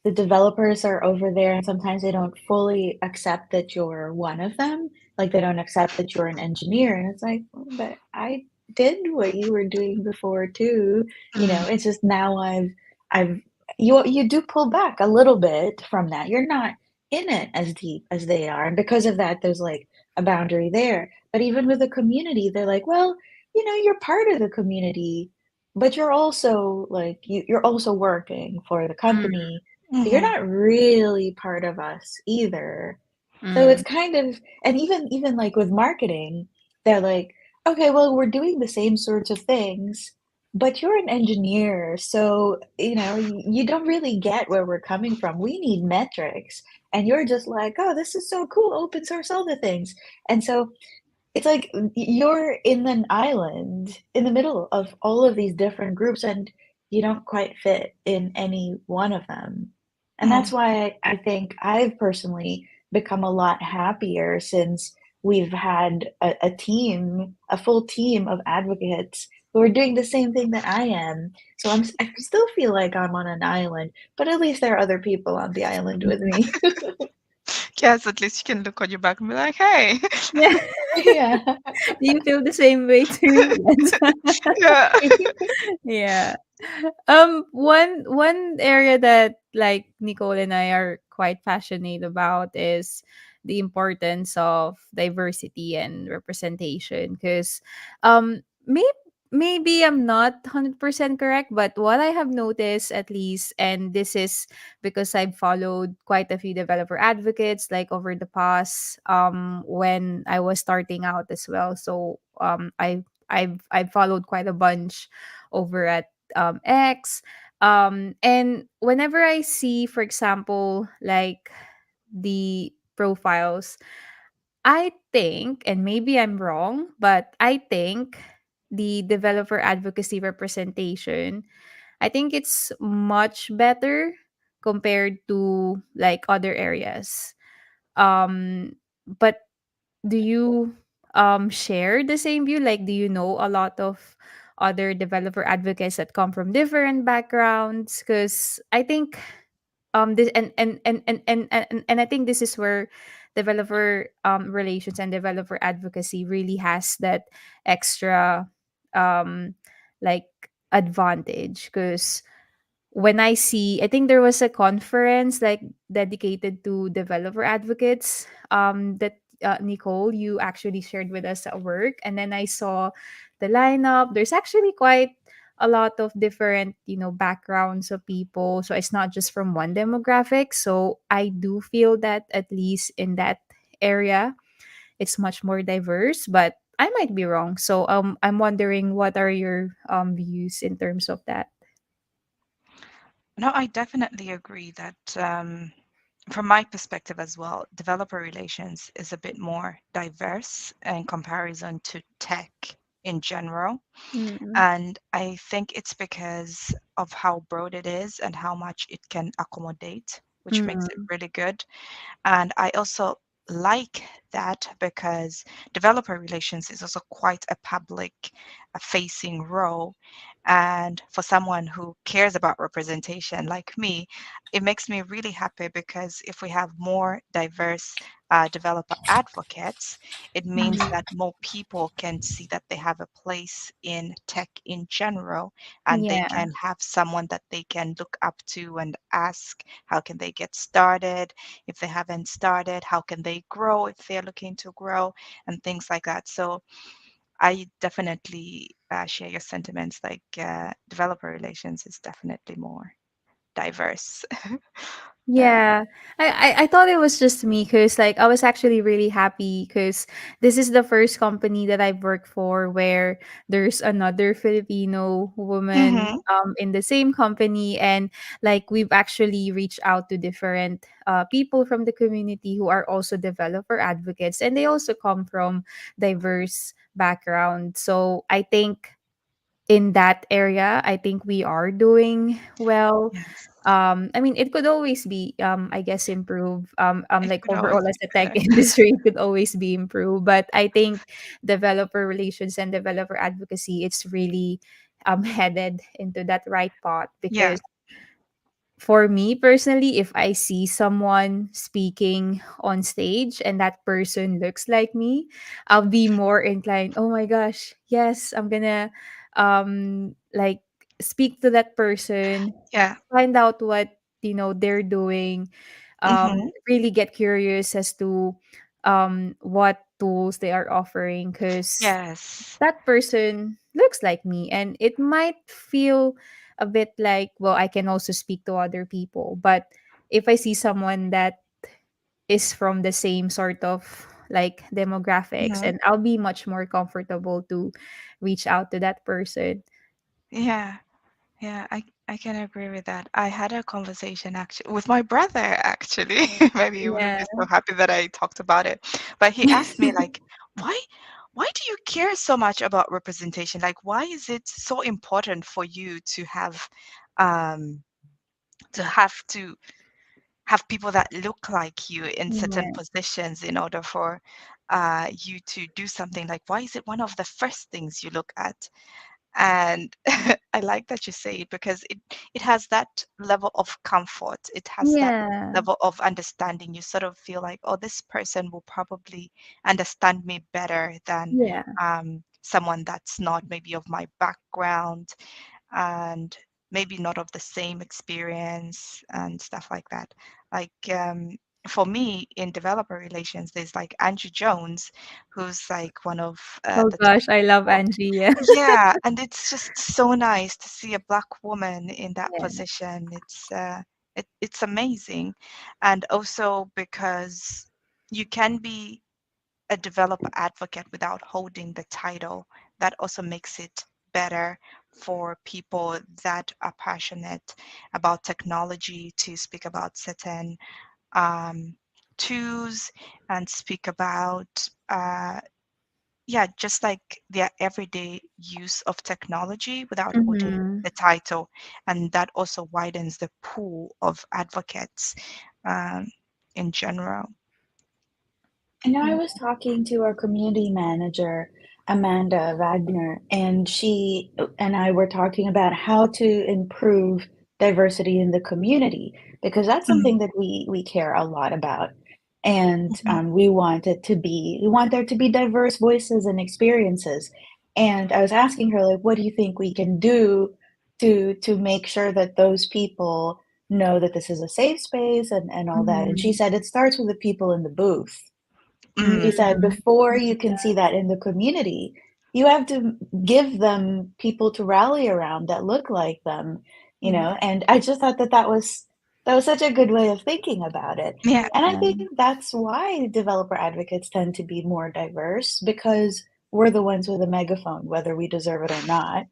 the developers are over there and sometimes they don't fully accept that you're one of them. Like they don't accept that you're an engineer. And it's like, "Well, but I did what you were doing before too. Mm, It's just now I've you do pull back a little bit from that. You're not in it as deep as they are. And because of that, there's like a boundary there. But even with the community, they're like, well, you're part of the community, but you're also like you're also working for the mm, company, so you're mhm, not really part of us either. So Mm. it's kind of, and even like with marketing, they're like, okay, well, we're doing the same sorts of things, but you're an engineer, so you don't really get where we're coming from. We need metrics, and you're just like, oh, this is so cool, open source, all the things. And so it's like you're in an island in the middle of all of these different groups, and you don't quite fit in any one of them. And mm. that's why I think I've personally become a lot happier since we've had a full team of advocates who are doing the same thing that I am. So I still feel like I'm on an island, but at least there are other people on the island with me. Yes, at least you can look on your back and be like, hey. Yeah. Yeah. Do you feel the same way too? Yes. Yeah. Yeah. One area that like Nicole and I are quite passionate about is the importance of diversity and representation, because maybe I'm not 100% correct, but what I have noticed at least, and this is because I've followed quite a few developer advocates like over the past when I was starting out as well. So I've followed quite a bunch over at X. And whenever I see, for example, like the profiles, I think, and maybe I'm wrong, but I think the developer advocacy representation, I think it's much better compared to like other areas. But do you share the same view? Like, do you know a lot of other developer advocates that come from different backgrounds? Because I think this and I think this is where developer relations and developer advocacy really has that extra um like advantage, because when I see, I think there was a conference like dedicated to developer advocates that Nicole, you actually shared with us at work. And then I saw the lineup. There's actually quite a lot of different, backgrounds of people. So it's not just from one demographic. So I do feel that at least in that area, it's much more diverse, but I might be wrong. So I'm wondering, what are your views in terms of that? No, I definitely agree that from my perspective as well, developer relations is a bit more diverse in comparison to tech in general. Mm-mm. And I think it's because of how broad it is and how much it can accommodate, which makes it Mm. really good. And I also like that because developer relations is also quite a public facing role. And for someone who cares about representation like me, it makes me really happy because if we have more diverse developer advocates, it means Mhm. that more people can see that they have a place in tech in general, and they Yeah. can have someone that they can look up to and ask how can they get started. If they haven't started, how can they grow if they're looking to grow, and things like that. So I definitely share your sentiments. Like developer relations is definitely more diverse. Yeah. I thought it was just me because like I was actually really happy because this is the first company that I've worked for where there's another Filipino woman Mm-hmm. in the same company, and like we've actually reached out to different people from the community who are also developer advocates, and they also come from diverse backgrounds. So I think in that area, I think we are doing well. Yes, I mean, it could always be, I guess, improve. it Like could always overall be as a tech better. industry, it could always be improved. But I think developer relations and developer advocacy, it's really headed into that right path Yeah, because for me personally, if I see someone speaking on stage and that person looks like me, I'll be more inclined, oh my gosh, yes, I'm gonna like speak to that person, yeah. find out what they're doing, Mm-hmm. really get curious as to what tools they are offering because Yes. that person looks like me, and it might feel a bit like, well, I can also speak to other people. But if I see someone that is from the same sort of like demographics, Mm-hmm. and I'll be much more comfortable to reach out to that person. Yeah. Yeah, I can agree with that. I had a conversation actually with my brother actually. Maybe he wouldn't Yeah. be so happy that I talked about it. But he asked me like, why why do you care so much about representation? Like why is it so important for you um to have people that look like you in certain Yeah. positions in order for you to do something? Like why is it one of the first things you look at? And I like that you say it because it has that level of comfort. It has that Yeah. level of understanding. You sort of feel like, oh, this person will probably understand me better than Yeah. someone that's not maybe of my background and maybe not of the same experience and stuff like that. Like for me in developer relations, there's like Andrew Jones, who's like one of Oh the top gosh, I love people. Angie. Yeah. Yeah, and it's just so nice to see a black woman in that Yeah. position. It's amazing, and also because you can be a developer advocate without holding the title. That also makes it better for people that are passionate about technology to speak about certain um, tools and speak about yeah, just like their everyday use of technology without holding Mm-hmm. the title. And that also widens the pool of advocates um, in general. I know I was talking to our community manager, Amanda Wagner, and she and I were talking about how to improve diversity in the community because that's Mm, something that we care a lot about. And mhm, we want there to be diverse voices and experiences. And I was asking her, like, what do you think we can do to make sure that those people know that this is a safe space and all that? And she Mm-hmm. said it starts with the people in the booth. She mm, said, Mm-hmm. before you can see that in the community, you have to give them people to rally around that look like them, you yeah, know? And I just thought that that was such a good way of thinking about it. yeah, And I Yeah. think that's why developer advocates tend to be more diverse because we're the ones with a megaphone, whether we deserve it or not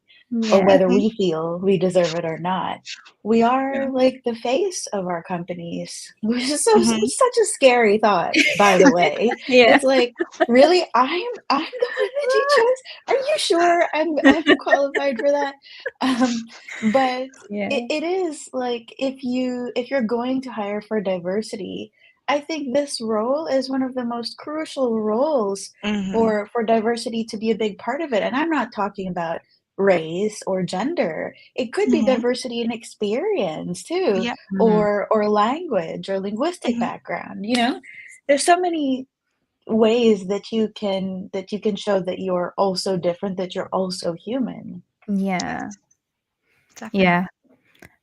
or Yeah. whether mhm, we feel we deserve it or not. We yeah, are like the face of our companies, which is mhm, such a scary thought, by the way. Yeah. It's like, really, I'm the one that you chose? Are you sure I'm qualified for that? Um, but Yeah. it is like if you're going to hire for diversity, I think this role is one of the most crucial roles mhm, for diversity to be a big part of it. And I'm not talking about race or gender. It could be mhm, diversity in experience too, yeah, Mhm. or language or linguistic mhm, background, you know? There's so many ways that you can show that you're also different, that you're also human. Yeah. yes, definitely. Yeah.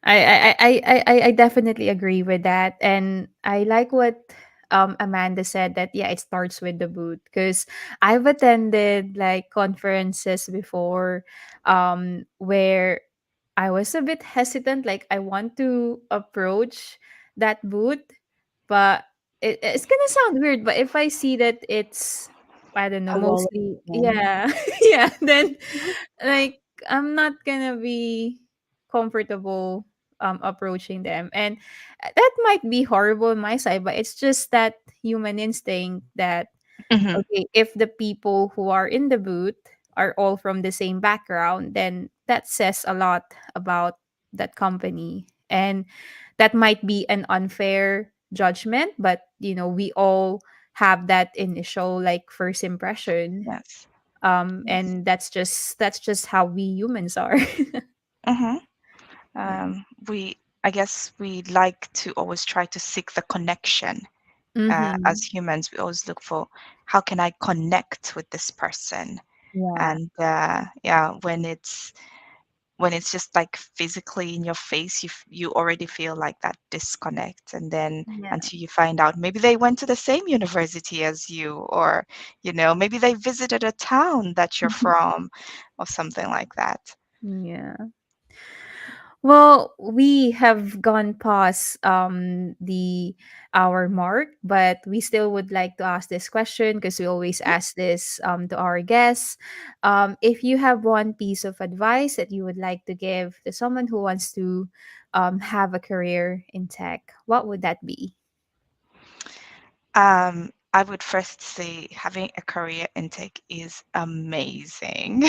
I definitely agree with that. And I like what Amanda said that yeah, it starts with the boot because I've attended like conferences before where I was a bit hesitant, like I want to approach that boot, but it's gonna sound weird, but if I see that it's, I don't know, A wall of mostly, men. yeah, yeah, then like I'm not gonna be comfortable approaching them. And that might be horrible on my side, but it's just that human instinct that, Hmm. okay, if the people who are in the booth are all from the same background, then that says a lot about that company. And that might be an unfair judgment, but we all have that initial like first impression. Yes. Yes. And that's just how we humans are. Hmm. Yeah. I guess we like to always try to seek the connection. As Mm-hmm. humans, we always look for how can I connect with this person, Yeah. and yeah, when it's just like physically in your face, you already feel like that disconnect, and then Yeah. until you find out maybe they went to the same university as you, or maybe they visited a town that you're from, or something like that. Yeah. Well, we have gone past the hour mark, but we still would like to ask this question because we always ask this to our guests. If you have one piece of advice that you would like to give to someone who wants to have a career in tech, what would that be? I would first say having a career intake is amazing.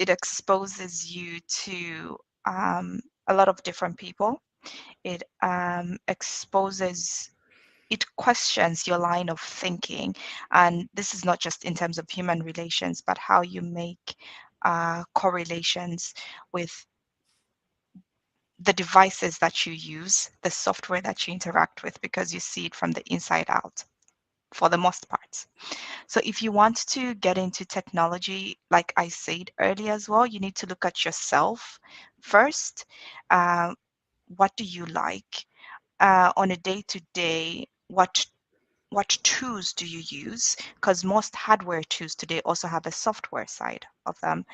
It exposes you to a lot of different people. It it questions your line of thinking, and this is not just in terms of human relations, but how you make correlations with the devices that you use, the software that you interact with, because you see it from the inside out for the most part. So if you want to get into technology, like I said earlier as well, you need to look at yourself first. Uh, what do you like on a day to day? What tools do you use? Because most hardware tools today also have a software side of them.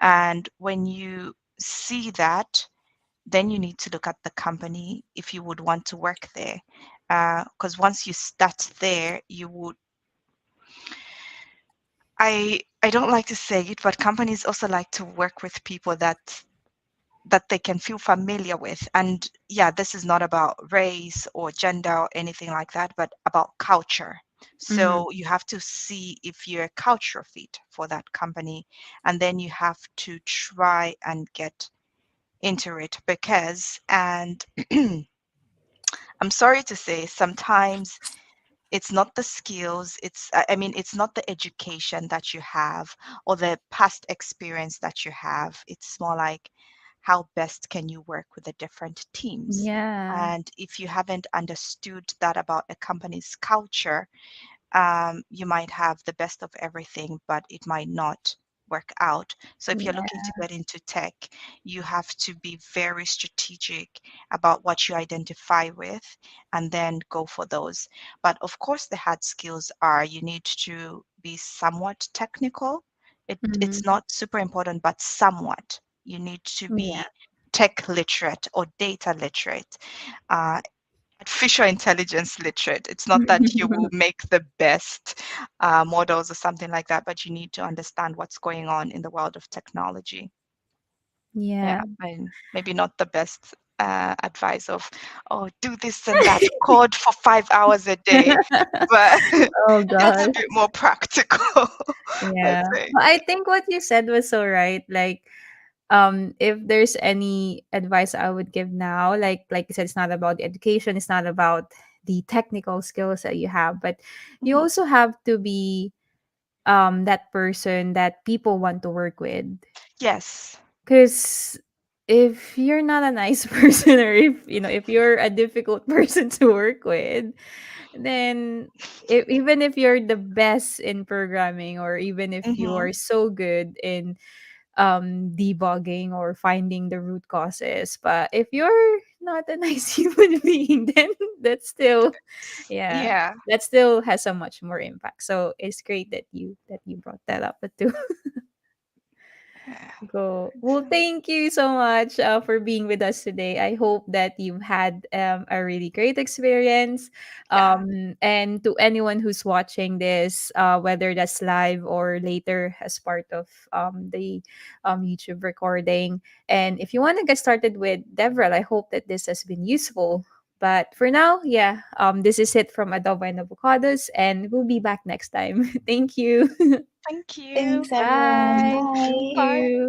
And when you see that, then you need to look at the company if you would want to work there. Because once you start there, you would I don't like to say it, but companies also like to work with people that they can feel familiar with. And yeah, this is not about race or gender or anything like that, but about culture. Mm-hmm. So you have to see if you're a culture fit for that company, and then you have to try and get into it because, and I'm sorry to say, sometimes it's not the skills, I mean, it's not the education that you have or the past experience that you have. It's more like how best can you work with the different teams. Yeah. And if you haven't understood that about a company's culture, you might have the best of everything, but it might not work out. So if you're looking Yeah. to get into tech, you have to be very strategic about what you identify with and then go for those. But of course, the hard skills are you need to be somewhat technical. It's Mm-hmm. not super important, but somewhat. You need to Yeah. be tech literate or data literate. Uh, Artificial intelligence literate. It's not that you will make the best models or something like that, but you need to understand what's going on in the world of technology. Yeah, Yeah. and maybe not the best advice of, oh, do this and that, code for 5 hours a day, but Oh it's a gosh. bit more practical, I Yeah. think. Well, I think what you said was so right. Like, if there's any advice I would give now, like you said, it's not about the education, it's not about the technical skills that you have, but you Mhm. also have to be that person that people want to work with. Yes. Because if you're not a nice person, or if you're a difficult person to work with, then even if you're the best in programming, or even if you Hmm. are so good in debugging or finding the root causes, but if you're not a nice human being, then that's still, yeah, Yeah. that still has so much more impact. So it's great that you brought that up too. Go. Well, thank you so much for being with us today. I hope that you've had a really great experience. Yeah. And to anyone who's watching this, whether that's live or later as part of the YouTube recording. And if you want to get started with DevRel, I hope that this has been useful. But for now, yeah, this is it from Adobo and Avocados, and we'll be back next time. Thank you. Thank you. Thanks, everyone. Bye. Thank Bye. Bye. you.